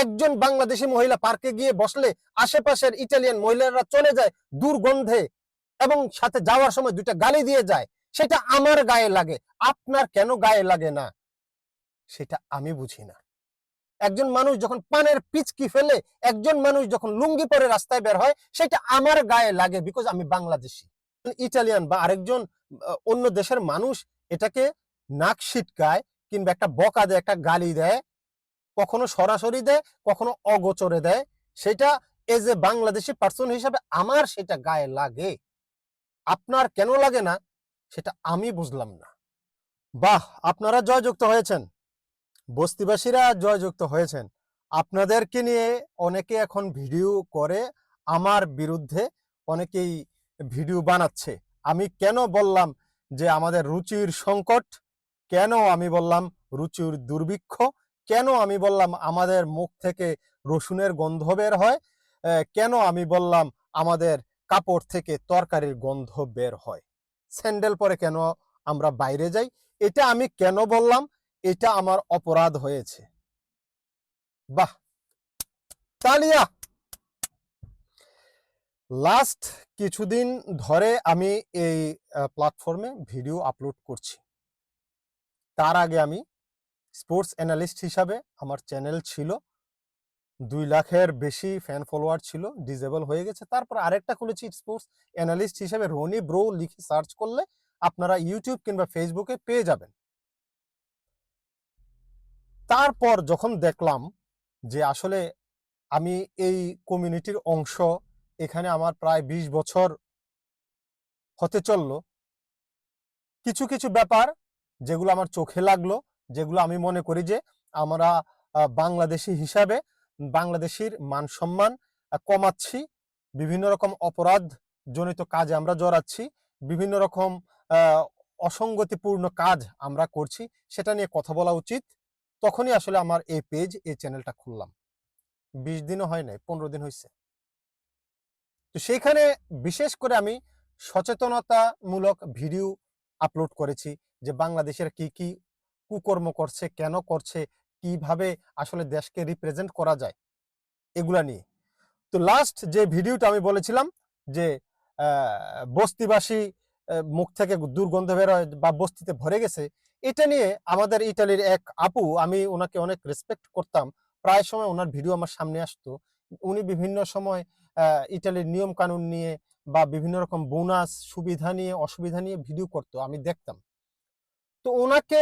একজন বাংলাদেশি মহিলা পার্কে গিয়ে বসলে আশেপাশের ইটালিয়ান মহিলারা চলে যায় দুর্গন্ধে, এবং সাথে যাওয়ার সময় দুইটা গালি দিয়ে যায়। সেটা আমার গায়ে লাগে, আপনার কেন গায়ে লাগে না সেটা আমি বুঝি না। একজন মানুষ যখন পানের পিচকি ফেলে, একজন মানুষ যখন লুঙ্গি পরে রাস্তায় বের হয়, সেটা আমার গায়ে লাগে, বিকজ আমি বাংলাদেশি। ইটালিয়ান বা আরেকজন অন্য দেশের মানুষ এটাকে নাক ছিটকায় কিংবা একটা বকা দেয়, একটা গালি দেয়, কখনো সরাসরি দেয়, কখনো অগোচরে দেয়, সেটা এজ এ বাংলাদেশি পার্সন হিসাবে আমার সেটা গায়ে লাগে। আপনার কেন লাগে না সেটা আমি বুঝলাম না। বাহ, আপনারা জয়যুক্ত হয়েছেন, বস্তিবাসীরা জয়যুক্ত হয়েছেন। আপনাদেরকে নিয়ে অনেকে এখন ভিডিও করে আমার বিরুদ্ধে, অনেকেই ভিডিও বানাচ্ছে। আমি কেন বললাম যে আমাদের রুচির সংকট, কেন আমি বললাম রুচির দুর্ভিক্ষ, কেন আমি বললাম আমাদের মুখ থেকে রসুনের গন্ধ বের হয়, কেন আমি বললাম আমাদের কাপড় থেকে তরকারির গন্ধ বের হয়, স্যান্ডেল পরে কেন আমরা বাইরে যাই, এটা আমি কেন বললাম, এটা আমার অপরাধ হয়েছে। বাহ, তালিয়া। লাস্ট কিছুদিন ধরে আমি এই প্ল্যাটফর্মে ভিডিও আপলোড করছি। তার আগে আমি স্পোর্টস অ্যানালিস্ট হিসাবে আমার চ্যানেল ছিল, 2 লাখের বেশি ফ্যান ফলোয়ার ছিল, ডিসেবল হয়ে গেছে। তারপর আরেকটা খুলেছি স্পোর্টস অ্যানালিস্ট হিসাবে, রনি ব্রো লিখে সার্চ করলে আপনারা ইউটিউব কিংবা ফেসবুকে পেয়ে যাবেন। তারপর যখন দেখলাম যে আসলে আমি এই কমিউনিটির অংশ, এখানে আমার প্রায় 20 বছর হতে চললো, কিছু কিছু ব্যাপার যেগুলো আমার চোখে লাগলো, যেগুলো আমি মনে করি যে আমরা বাংলাদেশি হিসাবে বাংলাদেশির মান সম্মান কমাচ্ছি, বিভিন্ন রকম অপরাধ জনিত কাজে আমরা জড়াচ্ছি, বিভিন্ন রকম অসঙ্গতিপূর্ণ কাজ আমরা করছি, সেটা নিয়ে কথা বলা উচিত। তখনই আসলে আমার এই পেজ, এই চ্যানেলটা খুললাম। 20 দিনও হয় নাই, 15 দিন হয়েছে। তো সেইখানে বিশেষ করে আমি সচেতনতামূলক ভিডিও আপলোড করেছি যে বাংলাদেশের কি কি কুকর্ম করছে, কেন করছে, কিভাবে আসলে দেশকে রিপ্রেজেন্ট করা যায়, এগুলা নিয়ে। তো লাস্ট যে ভিডিওটা আমি বলেছিলাম যে বস্তিবাসী মুখ থেকে দুর্গন্ধ বের হয় বা বস্তিতে ভরে গেছে, এটা নিয়ে আমাদের ইটালির এক আপু, আমি ওনাকে অনেক রেসপেক্ট করতাম, প্রায় সময় ওনার ভিডিও আমার সামনে আসতো। উনি বিভিন্ন সময় ইটালির নিয়ম কানুন নিয়ে বা বিভিন্ন রকম বোনাস সুবিধা নিয়ে অসুবিধা নিয়ে ভিডিও করতো, আমি দেখতাম। তো ওনাকে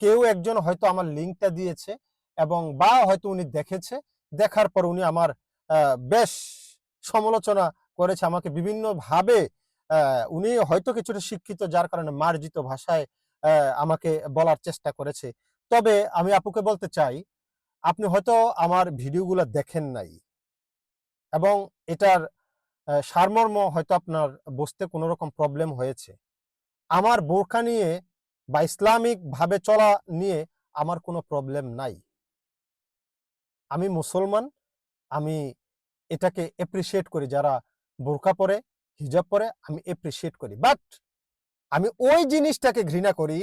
কেউ একজন হয়তো আমার লিঙ্কটা দিয়েছে, এবং বা হয়তো উনি দেখেছে, দেখার পর উনি আমার বেশ সমালোচনা করেছে, আমাকে বিভিন্ন ভাবে উনি হয়তো কিছুটা শিক্ষিত, যার কারণে মার্জিত ভাষায় আমাকে বলার চেষ্টা করেছে। তবে আমি আপুকে বলতে চাই, আপনি হয়তো আমার ভিডিওগুলো দেখেন নাই, এবং এটার সারমর্ম হয়তো আপনার বুঝতে কোনো রকম প্রবলেম হয়েছে। আমার বোরকা নিয়ে বা ইসলামিক ভাবে চলা নিয়ে আমার কোনো প্রবলেম নাই। আমি মুসলমান, আমি এটাকে এপ্রিসিয়েট করি, যারা বোরকা পরে, হিজাব পরে, আমি এপ্রিসিয়েট করি। বাট আমি ওই জিনিসটাকে ঘৃণা করি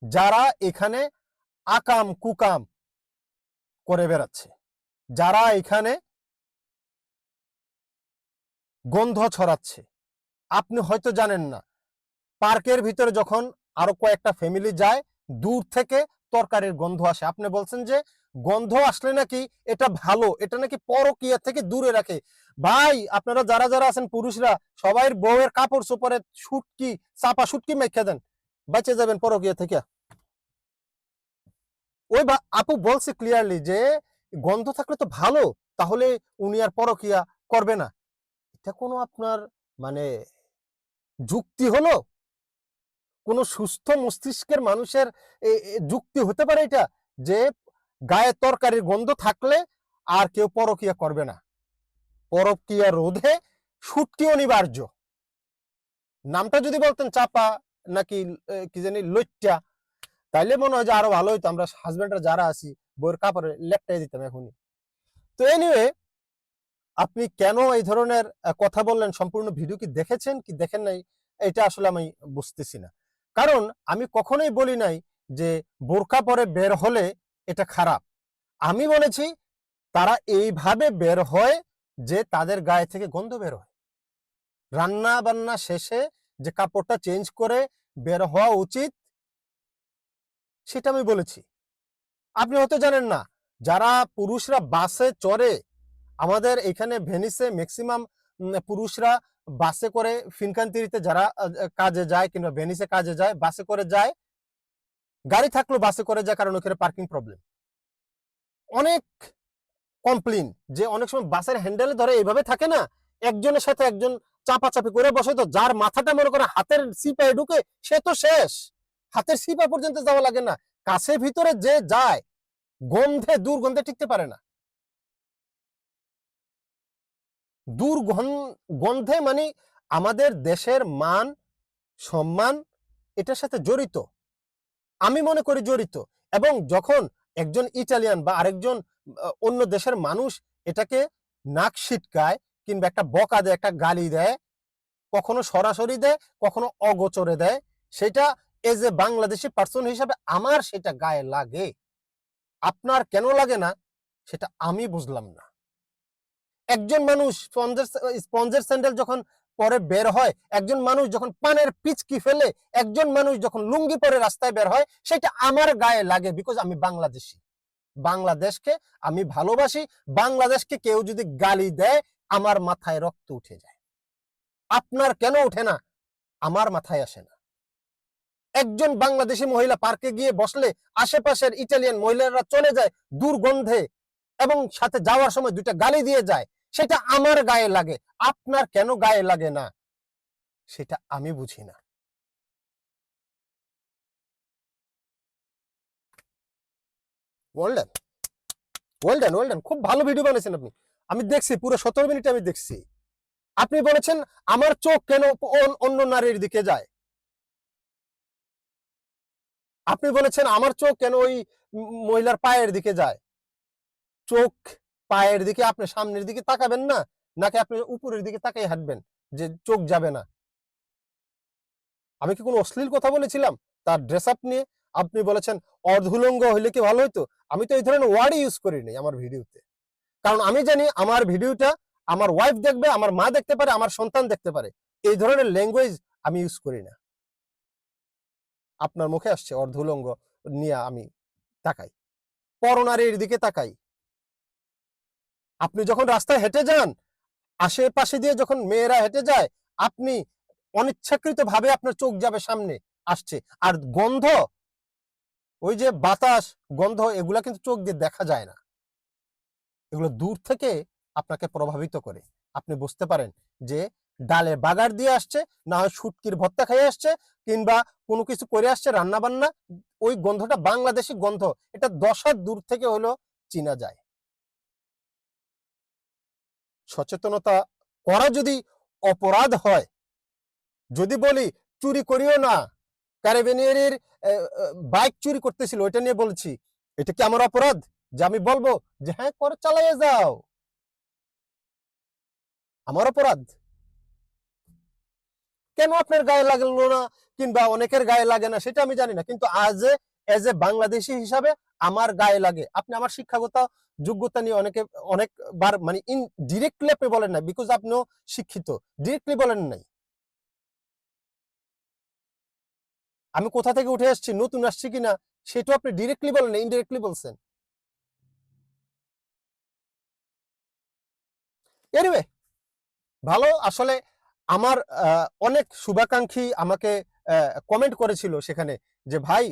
যারা এখানে আকাম কুকাম করে বেড়াচ্ছে, যারা এখানে গন্ধ ছড়াচ্ছে। আপনি হয়তো জানেন না, পার্কের ভিতরে যখন আরো কয়েকটা ফ্যামিলি যায়, দূর থেকে তরকারির গন্ধ আসে। আপনি বলছেন যে গন্ধ আসলে নাকি এটা ভালো, এটা নাকি পরকীয়া থেকে দূরে রাখে। ভাই, আপনারা যারা যারা আছেন পুরুষরা, সবাই বউয়ের কাপড় চোপড়ে শুটকি, চাপা শুটকি মেখে দেন, বেঁচে যাবেন পরকীয়া থেকে। ওই আপু বলছে ক্লিয়ারলি যে গন্ধ থাকলে তো ভালো, তাহলে উনি আর পরকীয়া করবে না। এটা কোনো আপনার মানে যুক্তি হলো? কোন সুস্থ মস্তিষ্কের মানুষের যুক্তি হতে পারে এটা, যে গায়ে তরকারির গন্ধ থাকলে আর কেউ পরকীয়া করবে না? পরকীয়া রোধে শুটকি অনিবার্য। নামটা যদি বলতেন চাপা নাকি কি জানি লইট্টা, তাইলে মনে হয় যে আরো ভালো হইতো, আমরা হাজবেন্ডরা যারা আছি বইয়ের কাপড়ে লেপটাই দিতাম এখনই। তো এনিওয়ে, আপনি কেন এই ধরনের কথা বললেন, সম্পূর্ণ ভিডিও কি দেখেছেন কি দেখেন নাই, এটা আসলে আমি বুঝতেছি না। কারণ আমি কখনোই বলি নাই যে বোরকা পরে বের হলে এটা খারাপ। আমি বলেছি তারা এইভাবে বের হয় যে তাদের গায়ে থেকে গন্ধ বের হয়। রান্না বান্না শেষে যে কাপড়টা চেঞ্জ করে বের হওয়া উচিত সেটা আমি বলেছি। আপনি হয়তো জানেন না, যারা পুরুষরা বাসে চড়ে, আমাদের এখানে ভেনিসে ম্যাক্সিমাম পুরুষরা বাসে করে ফিনকান্তিরিতে যারা কাজে যায় কিংবা ভেনিসে কাজে যায় বাসে করে যায়, গাড়ি থাকলেও বাসে করে যায়, কারণ ওখানে পার্কিং প্রবলেম। অনেক কমপ্লেন যে অনেক সময় বাসের হ্যান্ডেলে ধরে এইভাবে থাকে না, একজনের সাথে একজন চাপাচাপি করে বসে, তো যার মাথাটা মনে করে হাতের সিপায় ঢুকে সে তো শেষ, হাতের সিপা পর্যন্ত যাওয়া লাগে না, কাছের ভিতরে যে যায় গন্ধে দুর্গন্ধে টিকতে পারে না। দুর্গন্ধে মানে আমাদের দেশের মান সম্মান এটার সাথে জড়িত, আমি মনে করি জড়িত। এবং যখন একজন ইটালিয়ান বা আরেকজন অন্য দেশের মানুষ এটাকে নাক ছিটকায় কিংবা একটা বকা দেয়, একটা গালি দেয়, কখনো সরাসরি দেয়, কখনো অগোচরে দেয়, সেটা এজ এ বাংলাদেশি পার্সন হিসাবে আমার সেটা গায়ে লাগে। আপনার কেন লাগে না সেটা আমি বুঝলাম না। একজন মানুষ স্পঞ্জের স্যান্ডেল যখন পরে বের হয়, একজন মানুষ যখন পানের পিচকি ফেলে, একজন মানুষ যখন লুঙ্গি পরে রাস্তায় বের হয়, সেটা আমার গায়ে লাগে, বিকজ আমি বাংলাদেশি, বাংলাদেশকে আমি ভালোবাসি। বাংলাদেশকে কেউ যদি গালি দেয় আমার মাথায় রক্ত উঠে যায়। আপনার কেন ওঠে না আমার মাথায় আসে না। একজন বাংলাদেশি মহিলা পার্কে গিয়ে বসলে আশেপাশের ইটালিয়ান মহিলারা চলে যায় দুর্গন্ধে, এবং সাথে যাওয়ার সময় দুইটা গালি দিয়ে যায়, সেটা আমার গায়ে লাগে। আপনার কেন গায়ে লাগে না সেটা আমি বুঝি না। ওয়েলডান ওয়েলডান ওয়েলডান, খুব ভালো ভিডিও বানিয়েছেন আপনি, আমি দেখছি পুরো 17 মিনিট আমি দেখছি। আপনি বলেছেন আমার চোখ কেন অন্য নারীর দিকে যায়, আপনি বলেছেন আমার চোখ কেন ওই মহিলার পায়ের দিকে যায়। চোখ পায়ের দিকে আপনি সামনের দিকে তাকাবেন না, নাকি আপনি উপরের দিকে তাকাই হাঁটবেন যে চোখ যাবে না? আমি কি কোনো অশ্লীল কথা বলেছিলাম তার ড্রেস আপ নিয়ে? আপনি বলেছেন অর্ধুলঙ্গ হইলে কি ভালো হইতো, আমি তো এই ধরনের ওয়ার্ড ইউজ করিনি আমার ভিডিওতে, কারণ আমি জানি আমার ভিডিওটা আমার ওয়াইফ দেখবে, আমার মা দেখতে পারে, আমার সন্তান দেখতে পারে, এই ধরনের ল্যাঙ্গুয়েজ আমি ইউজ করি না। আপনার মুখে আসছে অর্ধুলঙ্গ নিয়ে আমি তাকাই, পরনারীর দিকে তাকাই। আপনি যখন রাস্তায় হেঁটে যান, আশেপাশে দিয়ে যখন মেয়েরা হেঁটে যায়, আপনি অনিচ্ছাকৃত ভাবে আপনার চোখ যাবে সামনে আসছে। আর গন্ধ, ওই যে বাতাস গন্ধ, এগুলা কিন্তু চোখ দিয়ে দেখা যায় না, এগুলো দূর থেকে আপনাকে প্রভাবিত করে। আপনি বুঝতে পারেন যে ডালে বাগার দিয়ে আসছে, না হয় শুটকির ভর্তা খেয়ে আসছে, কিংবা কোনো কিছু করে আসছে রান্না বান্না, ওই গন্ধটা বাংলাদেশি গন্ধ, এটা 10 হাত দূর থেকে হলো চিনা যায়। সচেতনতা করা যদি অপরাধ হয়, যদি বলি চুরি করিও না, ক্যারিবিনিয়ারের বাইক চুরি করতেছিল ওইটা নিয়ে বলছি, এটা কি আমার অপরাধ যে আমি বলবো যে হ্যাঁ করে চালাইয়ে যাও? আমার অপরাধ? কেন আপনার গায়ে লাগলো না কিংবা অনেকের গায়ে লাগে না সেটা আমি জানি না, কিন্তু এজ এ বাংলাদেশি হিসাবে আমার গায়ে লাগে। আপনি আমার শিক্ষাগত যোগ্যতা নিয়ে অনেকবার মানে ডিরেক্টলি আপনি বলেন না, বিকজ আপনিও শিক্ষিত, ডিরেক্টলি বলেন নাই আমি কোথা থেকে উঠে আসছি, নতুন আসছি কিনা, সেটাও আপনি ডিরেক্টলি বলেন না, ইনডিরেক্টলি বলছেন। এনিওয়ে, ভালো। আসলে আমার অনেক শুভাকাঙ্ক্ষী আমাকে কমেন্ট করেছিল সেখানে যে ভাই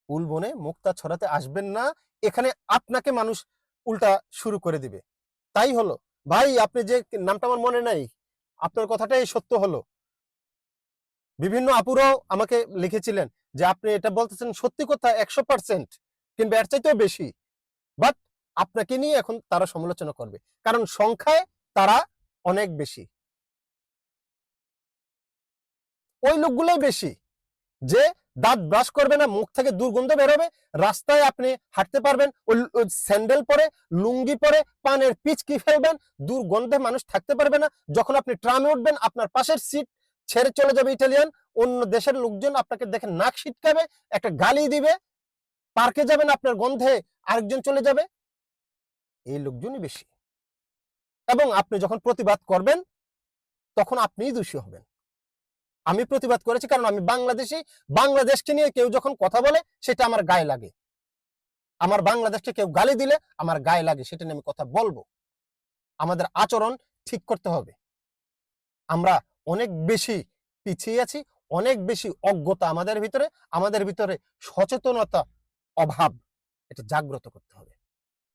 উলবনে মুক্তা ছড়াতে আসবেন না, এখানে আপনাকে মানুষ উল্টা শুরু করে দিবে। তাই হলো ভাই, আপনি যে নামটা আমার মনে নাই, আপনার কথাটাই সত্য হলো। বিভিন্ন আপুরাও আমাকে লিখেছিলেন যে আপনি এটা বলতেছেন সত্যি কথা 100%, কিংবা এর চাইতেও বেশি, বাট আপনাকে নিয়ে এখন তারা সমালোচনা করবে, কারণ সংখ্যায় তারা অনেক বেশি। ওই লোকগুলোই বেশি যে দাঁত ব্রাশ করবে না, মুখ থেকে দুর্গন্ধ বেরোবে, রাস্তায় আপনি হাঁটতে পারবেন ওই স্যান্ডেল পরে, লুঙ্গি পরে, পানের পিচকি ফেলবেন, দুর্গন্ধে মানুষ থাকতে পারবে না। যখন আপনি ট্রামে উঠবেন আপনার পাশের সিট ছেড়ে চলে যাবে ইটালিয়ান, অন্য দেশের লোকজন আপনাকে দেখে নাক ছিটকাবে, একটা গালি দিবে, পার্কে যাবেন আপনার গন্ধে আরেকজন চলে যাবে। এই লোকজনই বেশি। এবং আপনি যখন প্রতিবাদ করবেন তখন আপনিই দোষী হবেন। আমি প্রতিবাদ করেছি কারণ আমি বাংলাদেশি, বাংলাদেশকে নিয়ে কেউ যখন কথা বলে সেটা আমার গায়ে লাগে। আমার বাংলাদেশকে কেউ গালি দিলে আমার গায়ে লাগে, সেটা নিয়ে আমি কথা বলবো। আমাদের আচরণ ঠিক করতে হবে। আমরা অনেক বেশি পিছিয়ে আছি, অনেক বেশি অজ্ঞতা আমাদের ভিতরে সচেতনতা অভাব, এটা জাগ্রত করতে হবে।